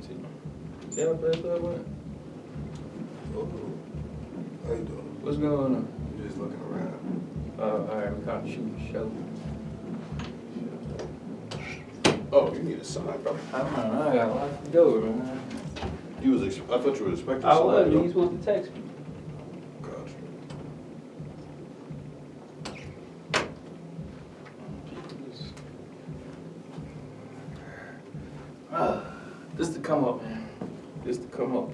See how fast I went? Oh, how you doing? What's going on? Just looking around. Alright, we kind of shooting the show. Oh, you need a sign, bro. I don't know, I got a lot to go, man. I thought you were expecting I somebody. was, you supposed to text me. Gotcha. This to come up, man. This to come up.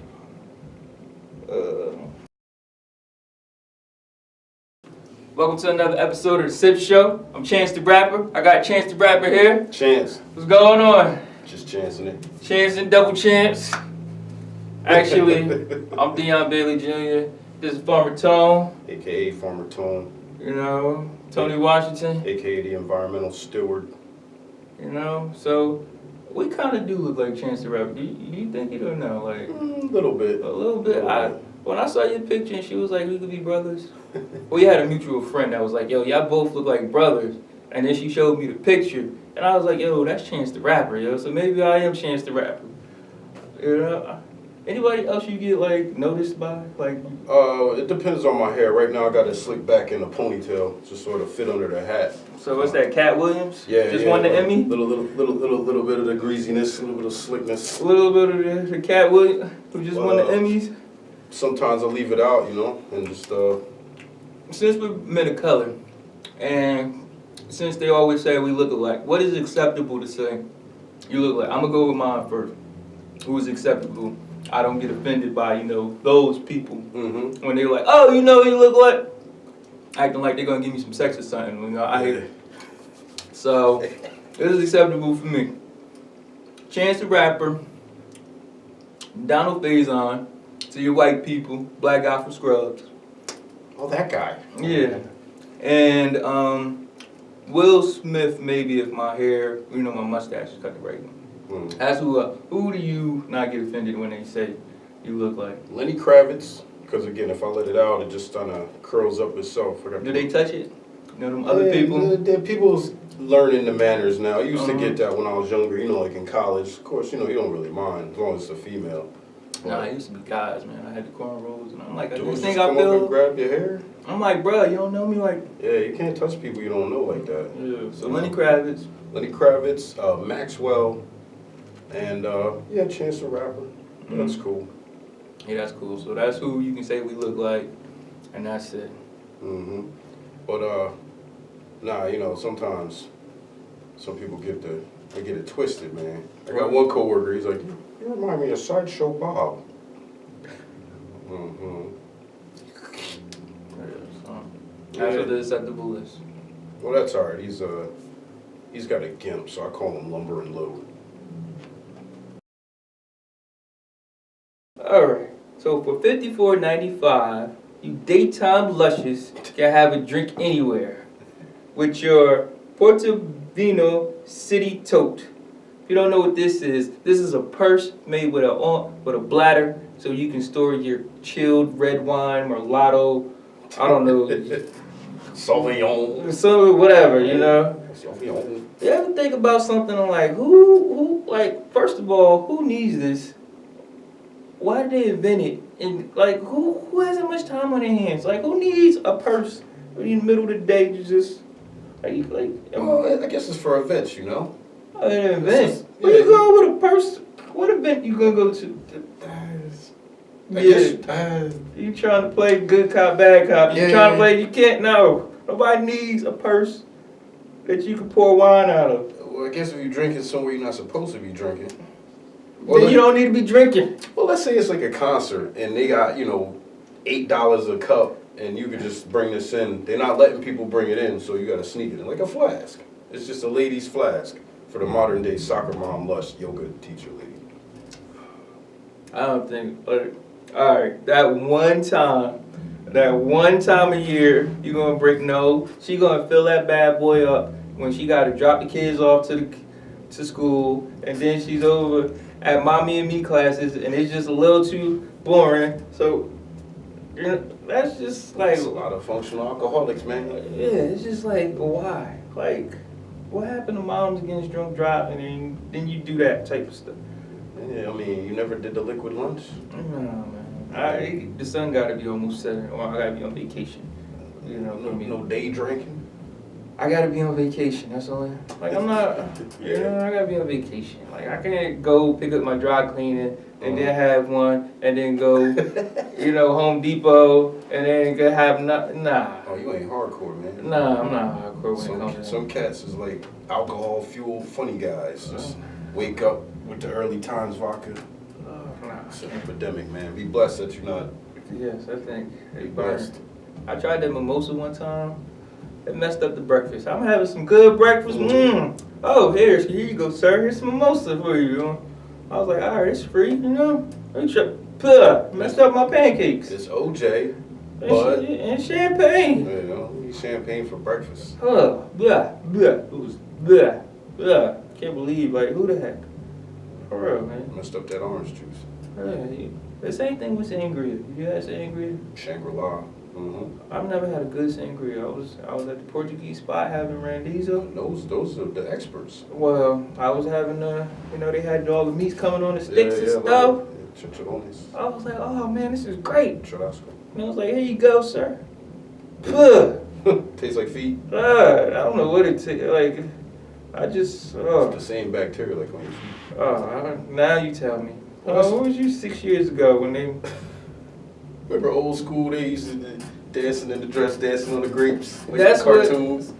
Welcome to another episode of the Sip Show. I'm Chance the Rapper. I got Chance the Rapper here. Chance. What's going on? Just chancing it. Chance and double chance. Actually, I'm Dion Bailey Jr. This is Farmer Tone. AKA Farmer Tone. You know, Tony Washington. AKA the environmental steward. You know, so we kind of do look like Chance the Rapper. Do you think it or no? Like A little bit. a little bit. When I saw your picture and she was like, we could be brothers. We had a mutual friend that was like, yo, y'all both look like brothers. And then she showed me the picture. And I was like, yo, that's Chance the Rapper, yo. So maybe I am Chance the Rapper. You know? Anybody else you get, like, noticed by? Like, It depends on my hair. Right now I got it slicked back in a ponytail to sort of fit under the hat. so what's that, Cat Williams? Yeah, Just yeah, won the Emmy? Little bit of the greasiness, a little bit of slickness. A little bit of the Cat Williams who just won the Emmys? Sometimes I leave it out, you know, and just Since we're men of color, and since they always say we look alike, what is acceptable to say you look like? I'm gonna go with mine first. Who is acceptable? I don't get offended by, you know, those people when they're like, oh, you know, you look like, acting like they're gonna give me some sex or something. You know, I hate it. So this is acceptable for me. Chance the Rapper, Donald Faison, to your white people, black guy from Scrubs. Oh, that guy. Yeah. And Will Smith, maybe if my hair, you know, my mustache is cut right. That's who do you not get offended when they say you look like? Lenny Kravitz, because again, if I let it out, it just kind of curls up itself. Do they touch it? You know, them other people? People's learning the manners now. I used to get that when I was younger, you know, like in college. Of course, you know, you don't really mind as long as it's a female. Nah, I used to be guys, man. I had the cornrows, and I'm like, I Dudes just just think come I up and feel. grab your hair. I'm like, bro, you don't know me like. Yeah, you can't touch people you don't know like that. Yeah. So Lenny Kravitz. Lenny Kravitz, Maxwell, and yeah, Chance the Rapper. That's cool. Yeah, that's cool. So that's who you can say we look like, and that's it. But nah, you know, sometimes some people get it twisted, man. I got one coworker. He's like, you remind me of Sideshow Bob. That's what the acceptable is. Well, that's all right. He's got a gimp, so I call him Lumber and Load. All right. So for $54.95, you daytime luscious can have a drink anywhere with your Portofino City Tote. If you don't know what this is a purse made with a bladder, so you can store your chilled red wine, Merlotto, I don't know, Sauvignon. so whatever, you know. Sauvignon. You ever think about something like like, first of all, who needs this? Why did they invent it? And like, who has that much time on their hands? Like, who needs a purse in the middle of the day to just like? Well, I guess it's for events, you know. An event. Where you going with a purse? What event you gonna go to? You trying to play good cop, bad cop. You trying to play, you can't, no. Nobody needs a purse that you can pour wine out of. Well, I guess if you're drinking somewhere you're not supposed to be drinking. Then you don't need to be drinking. Well, let's say it's like a concert and they got, you know, $8 a cup and you could just bring this in. They're not letting people bring it in, so you got to sneak it in. Like a flask. It's just a lady's flask for the modern day soccer mom, lush, yoga teacher lady. I don't think, alright, that one time a year, you gonna break, no, she gonna fill that bad boy up when she gotta drop the kids off to school, and then she's over at mommy and me classes, and it's just a little too boring, so, you know, that's just like. That's a lot of functional alcoholics, man. Yeah, it's just like, why? Like, what happened to moms against drunk driving, and then you do that type of stuff? Yeah, I mean, you never did the liquid lunch? No, man. The sun gotta be almost setting, or I gotta be on vacation. You know, for me. No day drinking? I gotta be on vacation. That's all. Like I'm not. You know, I gotta be on vacation. Like I can't go pick up my dry cleaning and then have one, and then go, you know, Home Depot, and then go have nah. Oh, you ain't hardcore, man. Nah, I'm not hardcore when it comes to some cats is like alcohol fueled funny guys. Just wake up with the early times vodka. Nah. It's an epidemic, man. Be blessed that you're not. Yes, I think. Be blessed. I tried that mimosa one time. It messed up the breakfast. I'm having some good breakfast. Oh, here you go, sir. Here's some mimosa for you. I was like, all right, it's free, you know. Messed up my pancakes. It's OJ, but and champagne. You know, we need champagne for breakfast. Blah, blah. It was blah, blah. Can't believe, like, who the heck? For real, man. Messed up that orange juice. Yeah, the same thing with sangria. You had sangria? Shangri-La. I've never had a good sangria. I was at the Portuguese spot having Randizo. Those are the experts. Well, I was having you know, they had all the meats coming on the sticks and stuff. I was like, oh man, this is great. Churrasco. And I was like, here you go, sir. Puh. Tastes like feet. I don't know what it tastes like. I just It's the same bacteria like on your feet. Now you tell me. What was you 6 years ago when they? Remember old school? They used to dancing in the dress, dancing on the grapes. That's cartoons.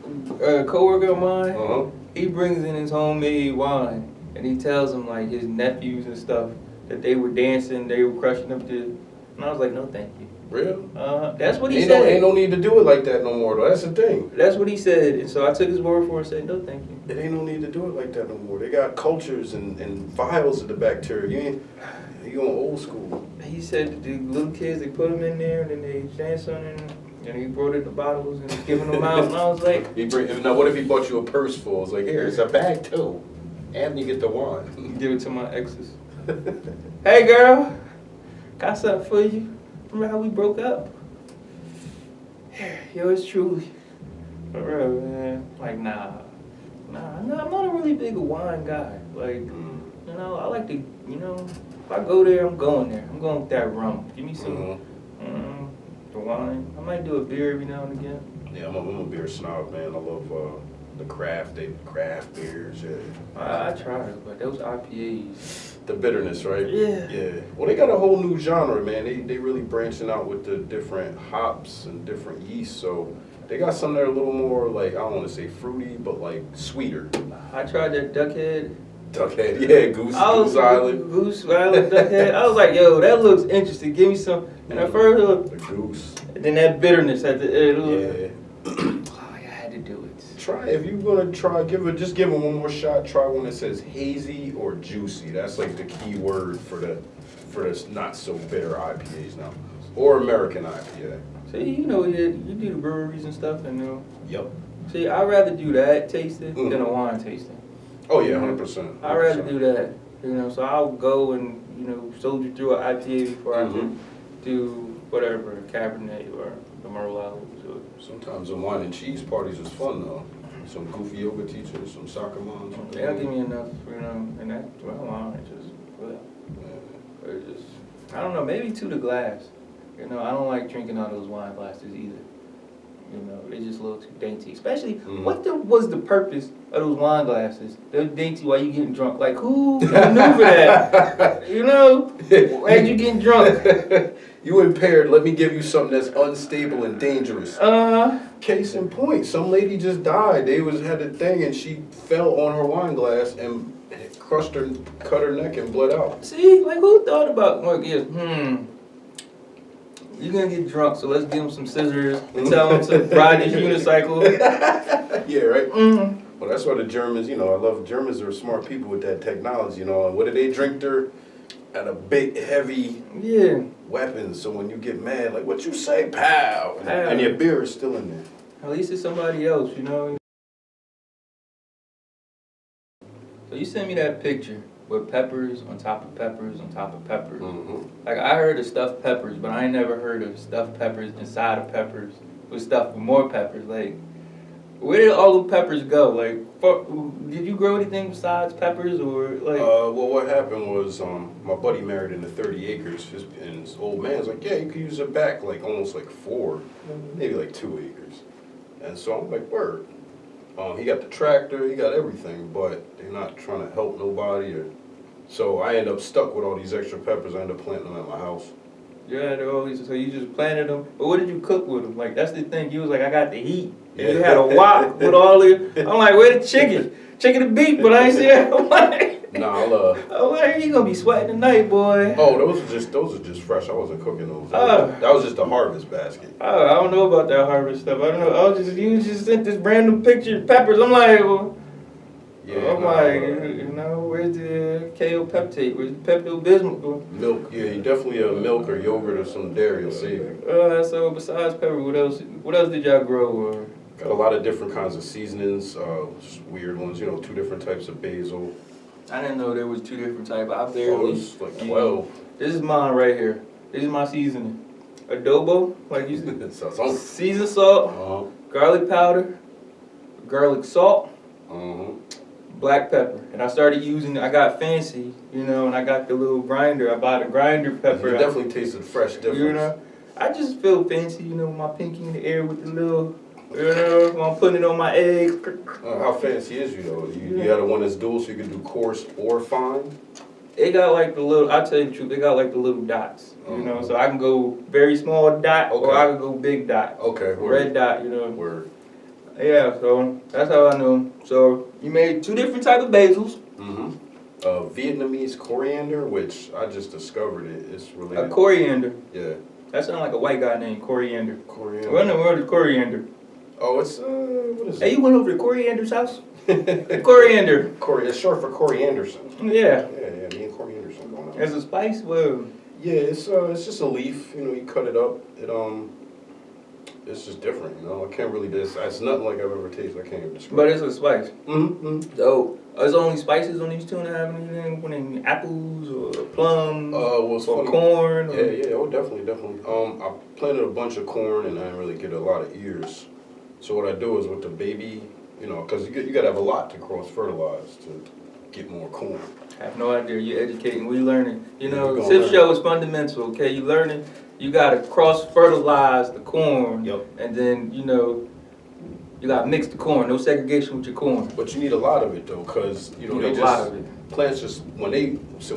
A coworker of mine. Uh-huh. He brings in his homemade wine, and he tells them like his nephews and stuff that they were dancing, they were crushing up to. And I was like, no, thank you. Real? That's what he said. Ain't no need to do it like that no more though. That's the thing. That's what he said, and so I took his word for it and said, no, thank you. It ain't no need to do it like that no more. They got cultures and vials of the bacteria. You on old school. He said that the little kids, they put them in there, and then they dance on it, and he brought in the bottles and was giving them out, and I was like... Now what if he bought you a purse full? It's like, here, it's a bag too. And you get the wine. Give it to my exes. Hey girl, got something for you. Remember how we broke up? Yours truly. For real, man. Like, nah, I'm not a really big wine guy. Like, you know, I like to, you know, if I go there, I'm going there. I'm going with that rum. Give me some the wine. I might do a beer every now and again. Yeah, I'm a beer snob, man. I love the craft beers. Yeah. I tried, but those IPAs. The bitterness, right? Yeah. Yeah. Well, they got a whole new genre, man. They really branching out with the different hops and different yeasts. So they got some that are a little more like, I don't want to say fruity, but like sweeter. I tried that Duckhead. Yeah, Goose Island. Goose Island, Duckhead. I was like, yo, that looks interesting. Give me some. And I first the goose. And then that bitterness at the end. Yeah. I had to do it. Try, if you're gonna try, give it one more shot. Try one that says hazy or juicy. That's like the key word for the not so bitter IPAs now, or American IPA. See, you know, you do the breweries and stuff, and Yep. See, I'd rather do that tasting than a wine tasting. Oh yeah, 100%. I'd rather do that, you know. So I'll go and soldier through an IPA before I can do whatever, a Cabernet or a Merlot. Sometimes the wine and cheese parties is fun though. Some goofy yoga teachers, some soccer moms. They'll give me enough, and that wine just, I don't know, maybe to the glass. I don't like drinking out of those wine glasses either. They're just a little too dainty. Especially, what was the purpose of those wine glasses? They're dainty while you getting drunk. Like, who maneuver that? As you getting drunk. You impaired, let me give you something that's unstable and dangerous. Case in point, some lady just died. They had a thing and she fell on her wine glass and cut her neck and bled out. See, like who thought about, you're gonna get drunk, so let's give him some scissors and tell him to ride his unicycle. Yeah, right? Well, that's why the Germans, I love Germans are smart people with that technology, and what do they drink there? At a big, heavy weapon, so when you get mad, like, what you say, pow? And your beer is still in there. At least it's somebody else, So you sent me that picture with peppers on top of peppers on top of peppers. Like, I heard of stuffed peppers, but I ain't never heard of stuffed peppers inside of peppers with stuff with more peppers. Like, Where did all the peppers go? Like, did you grow anything besides peppers or like? Well, what happened was, my buddy married into 30 acres, and his old man's like, yeah, you could use it back, like, almost like 4, maybe like 2 acres. And so I'm like, word. He got the tractor, he got everything, but they're not trying to help nobody. So I end up stuck with all these extra peppers. I end up planting them at my house. Yeah, they're always, so you just planted them. But what did you cook with them? Like, that's the thing. You was like, I got the heat. Yeah. You had a wok with all the, I'm like, where the chicken? Chicken and beef, but I ain't see that. I'm like, you gonna be sweating tonight, boy. Oh, those are just fresh. I wasn't cooking those. Oh. That was just a harvest basket. Oh, I don't know about that harvest stuff. I don't know. You just sent this random picture of peppers. I'm like, well, you know, where's the KO peptide? Where's the Pepto-Bismol going? Milk, yeah, you definitely milk or yogurt or some dairy will save you. So besides pepper, what else did y'all grow? Got a lot of different kinds of seasonings, just weird ones, 2 different types of basil. I didn't know there was 2 different types. I Oh, barely. it's like 12. This is mine right here. This is my seasoning. Adobo, like you said. Seasoned salt, garlic powder, garlic salt, black pepper. And I started using, I got fancy, and I got the little grinder. I bought a grinder pepper. It definitely tasted fresh difference. I just feel fancy, with my pinky in the air with the little, when I'm putting it on my eggs. How fancy is you though? You got a one that's dual so you can do coarse or fine? It got like the little, I'll tell you the truth, they got like the little dots, so I can go very small dot or I can go big dot. Okay. Red dot, Word. Yeah, so that's how I know. So you made 2 different type of basils. Vietnamese coriander, which I just discovered it. It's related. A coriander. Yeah. That sounds like a white guy named Coriander. Coriander. What in the world is coriander? Oh, it's what is it? Hey, you went over to Coriander's house? Coriander. It's short for corianderson. Yeah. Yeah, me and corianderson going on. It's a spice? Well. Yeah, it's just a leaf. You cut it up. It's just different. I can't really. It's nothing like I've ever tasted. I can't even describe. But it's a spice. So, is there only spices on these 2 and a half? Anything apples or plums or funny. corn? Or? Yeah. Definitely. I planted a bunch of corn and I didn't really get a lot of ears. So what I do is with the baby, because you got to have a lot to cross fertilize to get more corn. I have no idea. You're educating. We learning. We're SIP show is fundamental. Okay, you learning. You gotta cross fertilize the corn. Yep. And then you gotta mix the corn. No segregation with your corn. But you need a lot of it though, because They just plants just when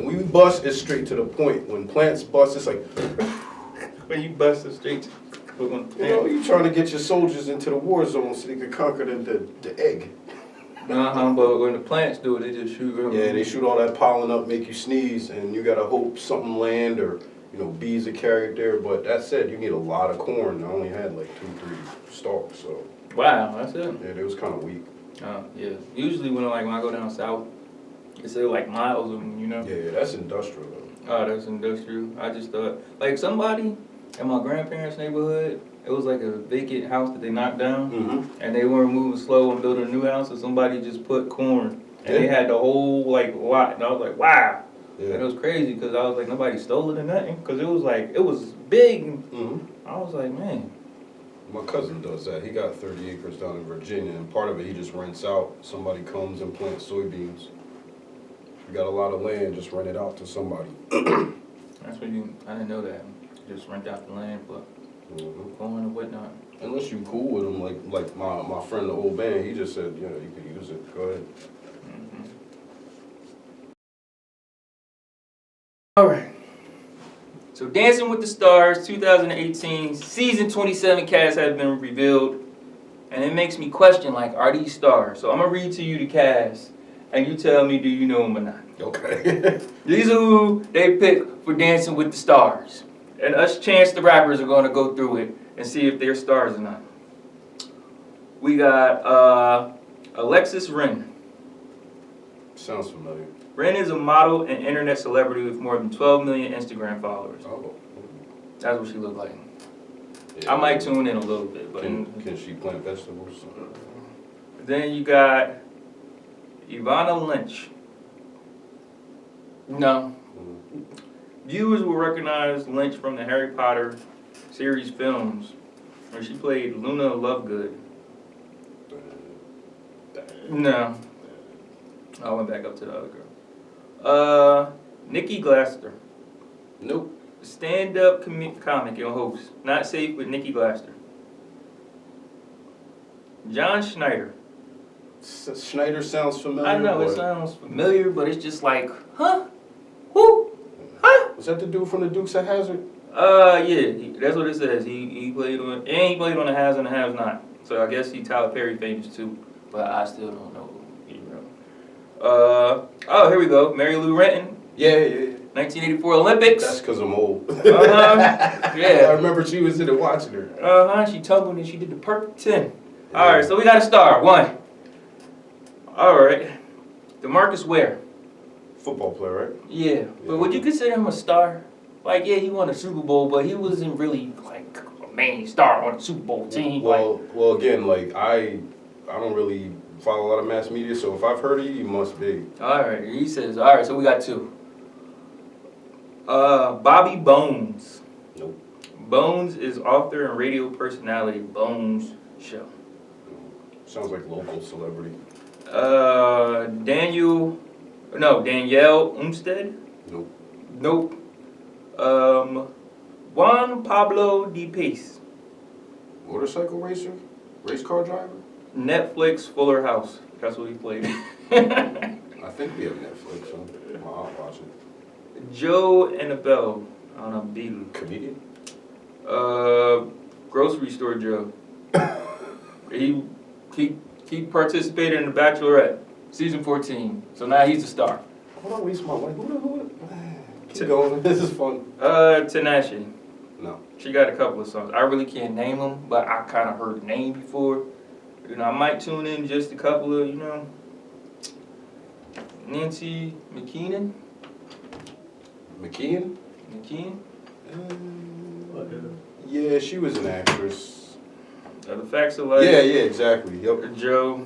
we bust, it's straight to the point. When plants bust, it's like when you bust it straight. you trying to get your soldiers into the war zone so they can conquer the egg. But when the plants do it, they just shoot. Yeah, they shoot all that pollen up, make you sneeze, and you gotta hope something land or bees are carried there. But that said, you need a lot of corn. I only had like 2-3 stalks, so. Wow, that's it. Yeah, they was kind of weak. Yeah. Usually when I go down south, it's like miles of them, Yeah, that's industrial though. Oh, that's industrial. I just thought, like somebody in my grandparents' neighborhood, it was like a vacant house that they knocked down, and they were moving slow and building a new house, and somebody just put corn, and they had the whole lot, and I was like, wow. Yeah. And it was crazy because I was like, nobody stole it or nothing, because it was big. And I was like, man. My cousin does that. He got 30 acres down in Virginia, and part of it he just rents out. Somebody comes and plants soybeans. We got a lot of land, just rent it out to somebody. That's what I didn't know that. Just rent out the land for corn and whatnot. Unless you cool with them, like my friend the old man, he just said, you could use it. Go ahead. All right. So Dancing with the Stars 2018 season 27 cast has been revealed, and it makes me question, are these stars? So I'm gonna read to you the cast, and you tell me, do you know them or not? Okay. These are who they picked for Dancing with the Stars, and us Chance the Rappers are gonna go through it and see if they're stars or not. We got Alexis Ren. Sounds familiar. Ren is a model and internet celebrity with more than 12 million Instagram followers. Oh. That's what she looked like. Yeah. I might tune in a little bit, but can she plant vegetables? Then you got Ivana Lynch. No. Viewers will recognize Lynch from the Harry Potter series films, where she played Luna Lovegood. No. I went back up to the other girl. Nikki Glaster. Nope. Stand-up comic and host. Not safe with Nikki Glaster. John Schneider. Schneider sounds familiar. I know it but- sounds familiar, but it's just like, huh? Who? Huh? Was that the dude from the Dukes of Hazzard? Yeah, that's what it says. He played on the Has and the Has Not. So I guess he Tyler Perry famous too, but I still don't know. Oh, here we go. Mary Lou Retton, Yeah. 1984 Olympics. That's because I'm old. Yeah. I remember she was in it watching her. She tumbled and she did the perfect 10. All right, so we got a star. 1. All right. DeMarcus Ware. Football player, right? Yeah, but would you consider him a star? Like, yeah, he won a Super Bowl, but he wasn't really like a main star on the Super Bowl team. Well, again, like I don't really follow a lot of mass media, so if I've heard of you must be. All right, he says. All right, so we got 2. Bobby Bones. Nope. Bones is author and radio personality. Bones Show. Sounds like local celebrity. Danielle Umstead. Nope. Juan Pablo Di Pace. Motorcycle racer? Race car driver? Netflix Fuller House. That's what he played. I think we have Netflix, so I'll watch it. Joe Annabelle on a Beatle. Comedian? Grocery store Joe. He participated in The Bachelorette, season 14. So now he's a star. Hold on, waste my life. Who? Keep going. This is fun. Tinashe. No. She got a couple of songs. I really can't name them, but I kind of heard the name before. I might tune in just a couple of, Nancy McKeon. McKeon? Yeah, she was an actress. The Facts of Life. Yeah, exactly. Yep. Joe.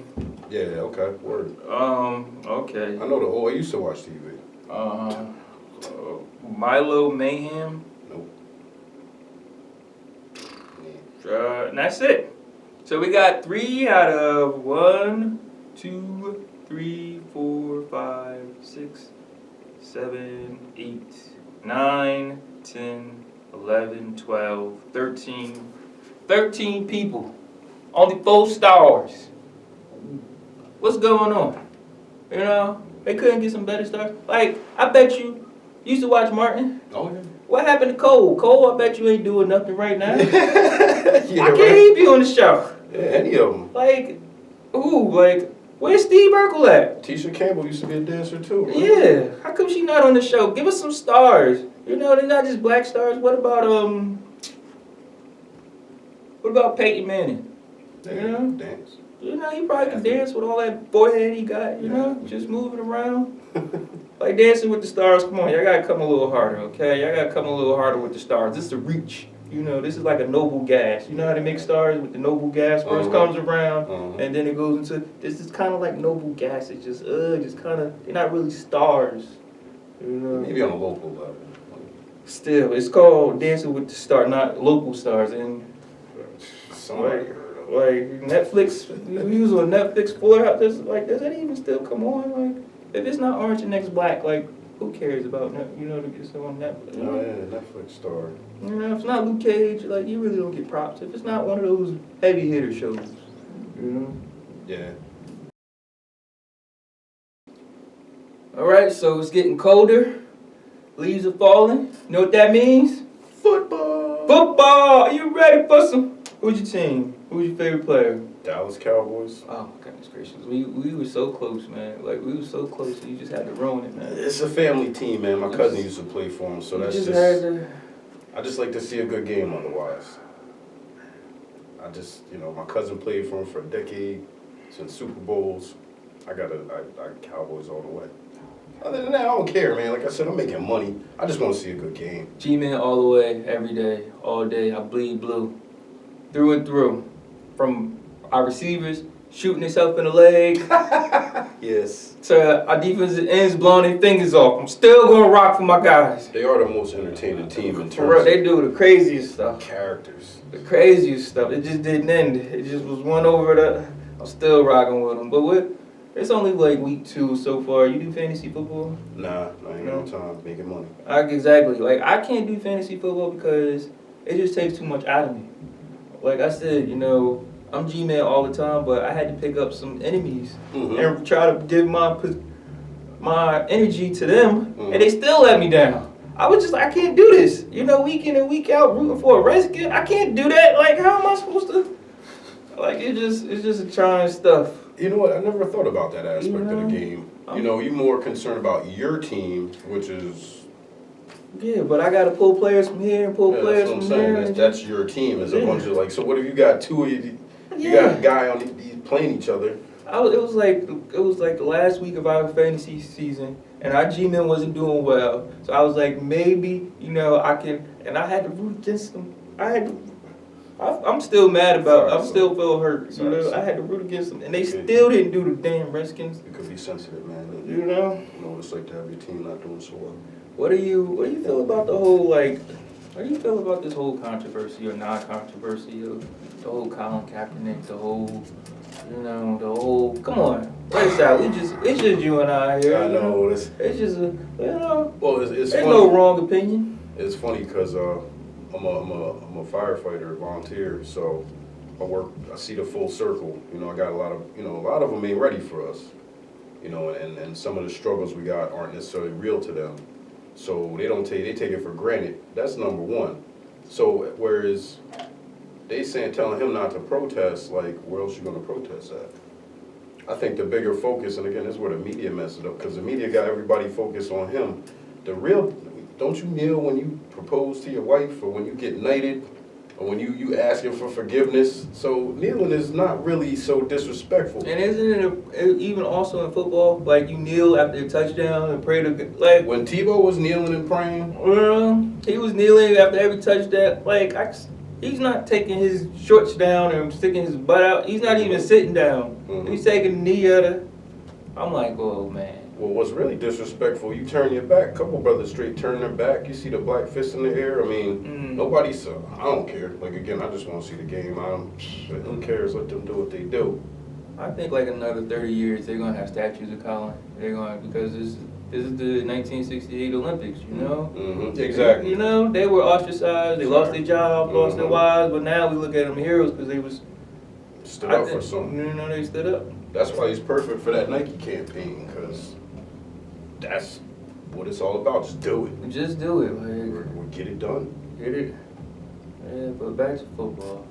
Yeah, okay. Word. Okay. I know I used to watch TV. Milo Mayhem. Nope. And that's it. So we got 3 out of 1, 2, 3, 4, 5, 6, 7, 8, 9, 10, 11, 12, 13. 13 people. Only 4 stars. What's going on? They couldn't get some better stars. Like, I bet you used to watch Martin. Oh, yeah. What happened to Cole? Cole, I bet you ain't doing nothing right now. Yeah, Why can't he be on the show? Yeah, any of them. Like, who? Like, where's Steve Urkel at? Tisha Campbell used to be a dancer too, right? Yeah. How come she not on the show? Give us some stars. They're not just black stars. What about Peyton Manning? Dance. He probably can dance with all that forehead he got, just moving around. Like Dancing with the Stars, come on, y'all gotta come a little harder, okay? Y'all gotta come a little harder with the stars. This is a reach. This is like a noble gas. You know how they make stars with the noble gas first comes around and then it goes into, this is kind of like noble gas. It's just kind of, they're not really stars. Maybe on a local level. Still, it's called Dancing with the Stars, not local stars. And like Netflix, we was on Netflix Fuller House. Does that even still come on? Like, if it's not Orange and Next Black, like, who cares about to get on Netflix? Oh yeah, Netflix star. If it's not Luke Cage, like, you really don't get props. If it's not one of those heavy hitter shows, Yeah. All right, so it's getting colder. Leaves are falling. You know what that means? Football. Football. Are you ready for some? Who's your team? Who's your favorite player? Dallas Cowboys. Oh, goodness gracious. We were so close, man. Like, we were so close, and you just had to ruin it, man. It's a family team, man. My cousin used to play for him, so that's I just like to see a good game otherwise. My cousin played for him for a decade, since Super Bowls. I Cowboys all the way. Other than that, I don't care, man. Like I said, I'm making money. I just want to see a good game. G-Man all the way, every day, all day. I bleed blue. Through and through. From our receivers shooting themselves in the leg. Yes. To our defensive ends blowing their fingers off. I'm still going to rock for my guys. They are the most entertaining team in For real, terms they do the craziest stuff. of characters. The craziest stuff. It just didn't end. It just was one over the... I'm still rocking with them. But It's only like week 2 so far. You do fantasy football? Nah, I ain't got no time making money. Exactly. Like, I can't do fantasy football because it just takes too much out of me. Like I said, you know, I'm G-Man all the time, but I had to pick up some enemies and try to give my energy to them, and they still let me down. I was just like, I can't do this. You know, week in and week out rooting for a Redskin. I can't do that. Like, how am I supposed to? Like, it's just a trying stuff. You know what? I never thought about that aspect of the game. You know, you're more concerned about your team, which is... Yeah, but I got to pull players from here and pull players from there. That's your team. Is a bunch of, like, so what if you got two of you, you got a guy on these playing each other? It was like the last week of our fantasy season, and our G-Men wasn't doing well. So I was like, maybe, you know, I can, and I had to root against them. I'm still mad about. I'm still feel hurt. You know, I had to root against them, and they still didn't do the damn Redskins. It could be sensitive, man. You know. You know what it's like to have your team not doing so well. What do you feel about the whole like? What do you feel about this whole controversy or non-controversy of the whole Colin Kaepernick, the whole, you know, the whole? Come on, it's out. It's just you and I here. I know. It's just you know. Well, it's there's funny. No wrong opinion. It's funny because I'm a firefighter, volunteer, so I see the full circle. You know, I got a lot of them ain't ready for us. You know, and some of the struggles we got aren't necessarily real to them. So they take it for granted. That's number one. So whereas telling him not to protest, like, where else you gonna protest at? I think the bigger focus, and again, this is where the media messed it up, because the media got everybody focused on him. Don't you kneel when you propose to your wife, or when you get knighted, or when you asking for forgiveness? So kneeling is not really so disrespectful. And isn't it even also in football, like you kneel after a touchdown and pray to, like, when Tebow was kneeling and praying, he was kneeling after every touchdown. Like, he's not taking his shorts down and sticking his butt out. He's not even sitting down. He's taking a knee at her. I'm like, oh man. Well, what's really disrespectful, you turn your back. A couple brothers straight turn their back. You see the black fist in the air. I mean, nobody's. I don't care. Like, again, I just want to see the game. Who cares? Let them do what they do. I think like another 30 years they're gonna have statues of Colin. They're going because this is the 1968 Olympics. You know. Exactly. You know, they were ostracized. They lost their jobs, lost their wives. But now we look at them heroes because they was stood up for something. You know, they stood up. That's why he's perfect for that Nike campaign, because that's what it's all about. Just do it. Just do it. Like, we'll get it done. Get it. Yeah, but back to football.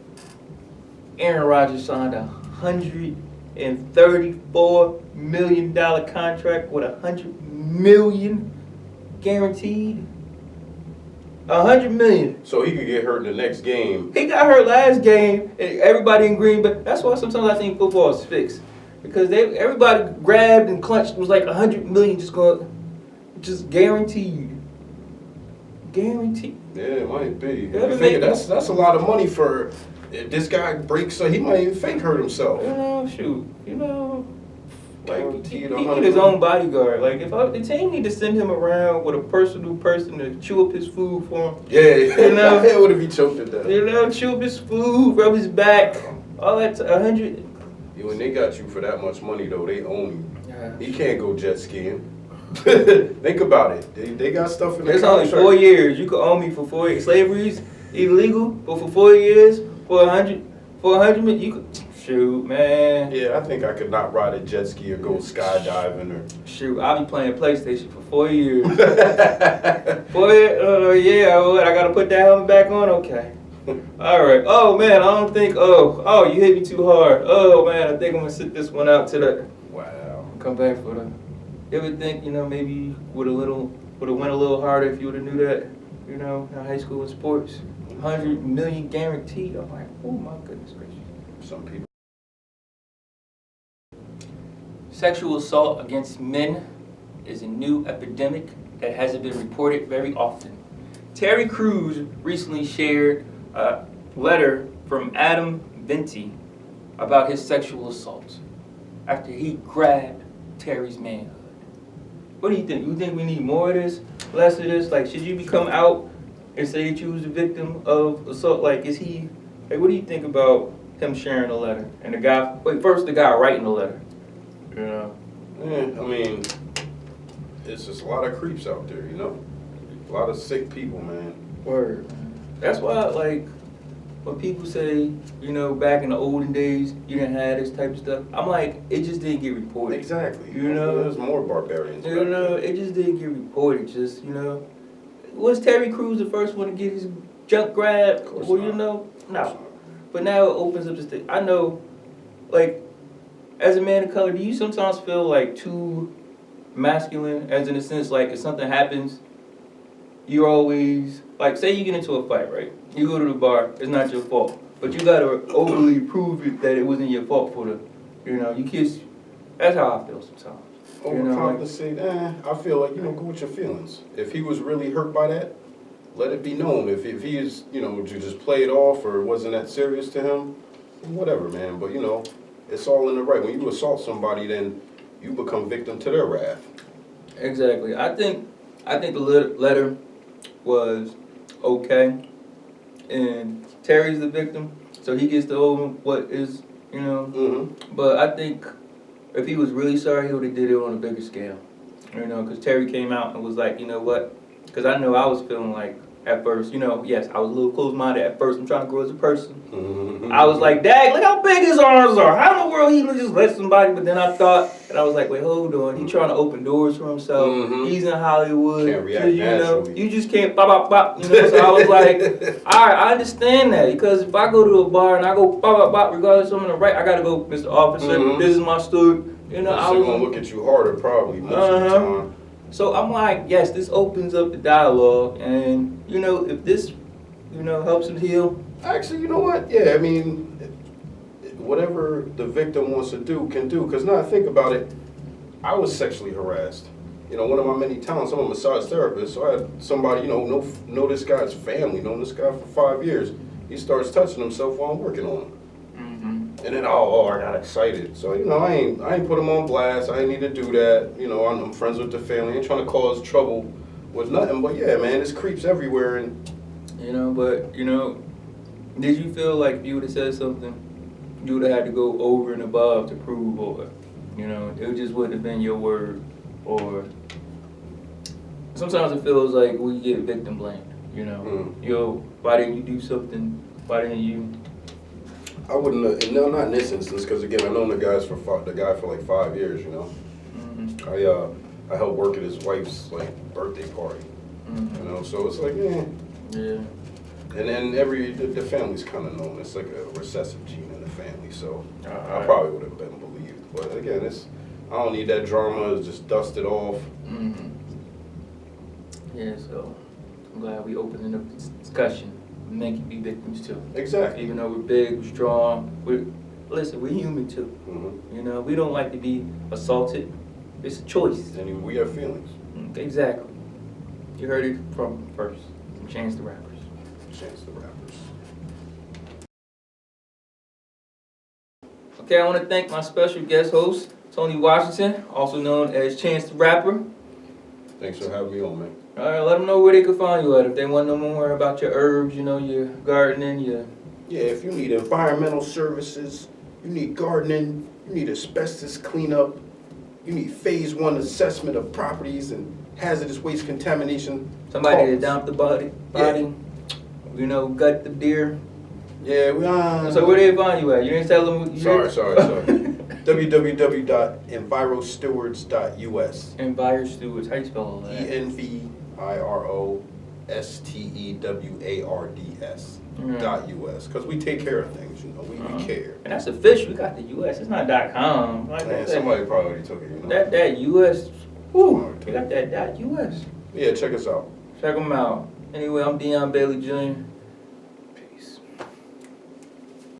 Aaron Rodgers signed a $134 million contract with $100 million guaranteed. $100 million. So he could get hurt in the next game. He got hurt last game, and everybody in Green Bay. That's why sometimes I think football is fixed. Because everybody grabbed and clutched. It was like $100 million just guaranteed. Guaranteed. Yeah, it might be. That's a lot of money for if this guy breaks. So he might even fake hurt himself. You know, shoot. You know, like he Guaranteed need his own bodyguard. Like if the team need to send him around with a personal person to chew up his food for him. Yeah, you know. What if he choked to death? You know, chew up his food, rub his back, all that. 100. When they got you for that much money, though, they own you. Yeah. He can't go jet skiing. Think about it. They got stuff in their contract. It's only 4 years. You could own me for 4 years. Slavery's illegal, but for 4 years, for 100 million, you could shoot, man. Yeah, I think I could not ride a jet ski or go skydiving or shoot. I'll be playing PlayStation for 4 years. 4 years. Yeah. I gotta put that helmet back on. Okay. All right. Oh man, I don't think. Oh, you hit me too hard. Oh man, I think I'm gonna sit this one out to the. Wow. Come back for the. You ever think, you know, maybe would have went a little harder if you would have knew that, you know, in high school in sports, $100 million guaranteed. I'm like, oh my goodness gracious. Some people. Sexual assault against men is a new epidemic that hasn't been reported very often. Terry Crews recently shared a letter from Adam Venti about his sexual assaults after he grabbed Terry's manhood. What do you think? You think we need more of this, less of this? Like, should you come out and say that you was the victim of assault? Like, what do you think about him sharing a letter? And the guy writing the letter? You know. I mean, it's just a lot of creeps out there, you know? A lot of sick people, man. Word. That's why, like, when people say, you know, back in the olden days, you didn't have this type of stuff, I'm like, it just didn't get reported. Exactly. You know? There's more barbarians. You know, it just didn't get reported. Just, you know, was Terry Crews the first one to get his junk grabbed? Well, you know, no. But now it opens up the state. I know, like, as a man of color, do you sometimes feel like too masculine? As in a sense, like, if something happens, you're always, like, say you get into a fight, right? You go to the bar, it's not your fault. But you gotta overly prove it that it wasn't your fault for the, you know, you kiss. That's how I feel sometimes. Overcompensate, I feel like, you know, go with your feelings. If he was really hurt by that, let it be known. If he is, you know, to just play it off or it wasn't that serious to him, whatever, man. But, you know, it's all in the right. When you assault somebody, then you become victim to their wrath. Exactly. I think the letter was okay, and Terry's the victim, so he gets to own what is, you know. Mm-hmm. But I think if he was really sorry, he would have did it on a bigger scale, you know, because Terry came out and was like, you know what? Because I know I was feeling like at first, you know, yes, I was a little closed-minded at first. I'm trying to grow as a person. Mm-hmm. I was like, dang, look how big his arms are. How in the world he just let somebody? But then I thought, and I was like, wait, hold on. He's trying to open doors for himself. Mm-hmm. He's in Hollywood. Can't react you know, naturally. you just can't pop, pop, pop. You know, so I was like, all right, I understand that. Because if I go to a bar and I go pop, pop, pop, regardless of I'm in the right, I got to go, Mr. Officer, Mm-hmm. this is my story. You know, They're going to look at you harder probably most of the time. So I'm like, yes, this opens up the dialogue, and you know, if this, you know, helps him heal. Actually, you know what? Yeah, I mean, whatever the victim wants to do, can do. Because now I think about it, I was sexually harassed. You know, one of my many talents, I'm a massage therapist, so I had somebody, you know this guy's family, known this guy for 5 years. He starts touching himself while I'm working on him. And then, I got excited. So, you know, I ain't put him on blast. I ain't need to do that. You know, I'm friends with the family. I ain't trying to cause trouble with nothing. But yeah, man, there's creeps everywhere. And you know, but, you know, did you feel like if you would have said something, you would have had to go over and above to prove, or, you know, it just wouldn't have been your word? Or sometimes it feels like we get victim blamed, you know. Yo, why didn't you do something? Why didn't you? I wouldn't, no, not in this instance, because again, I've known the guy for like 5 years, you know. I helped work at his wife's like birthday party, you know. So it's like, yeah. And then the family's kind of known. It's like a recessive gene in the family, so I probably would have been believed. But again, I don't need that drama. It's just dust it off. Yeah. So I'm glad we opened up this discussion. Men can be victims too. Exactly. Even though we're big, we're strong, we're human too. You know, we don't like to be assaulted. It's a choice. And we have feelings. Exactly. You heard it from first. From Chance the Rappers. Chance the Rappers. Okay, I want to thank my special guest host, Tony Washington, also known as Chance the Rapper. Thanks for having me on, man. All right, let them know where they can find you at. If they want to know more about your herbs, you know, your gardening, your... Yeah, if you need environmental services, you need gardening, you need asbestos cleanup, you need phase 1 assessment of properties and hazardous waste contamination. Somebody to dump the body, you know, gut the deer. Yeah, So where they find you at? You didn't tell them. Sorry. www.envirostewards.us. Enviro Stewards. How you spell all that? ENVIROSTEWARDS.US. Because we take care of things, you know. We care. And that's official. We got the US. It's not .com. Like Man, somebody probably already took it, you know. That US. Woo. We got that .US. Yeah, check us out. Check them out. Anyway, I'm Dion Bailey Jr.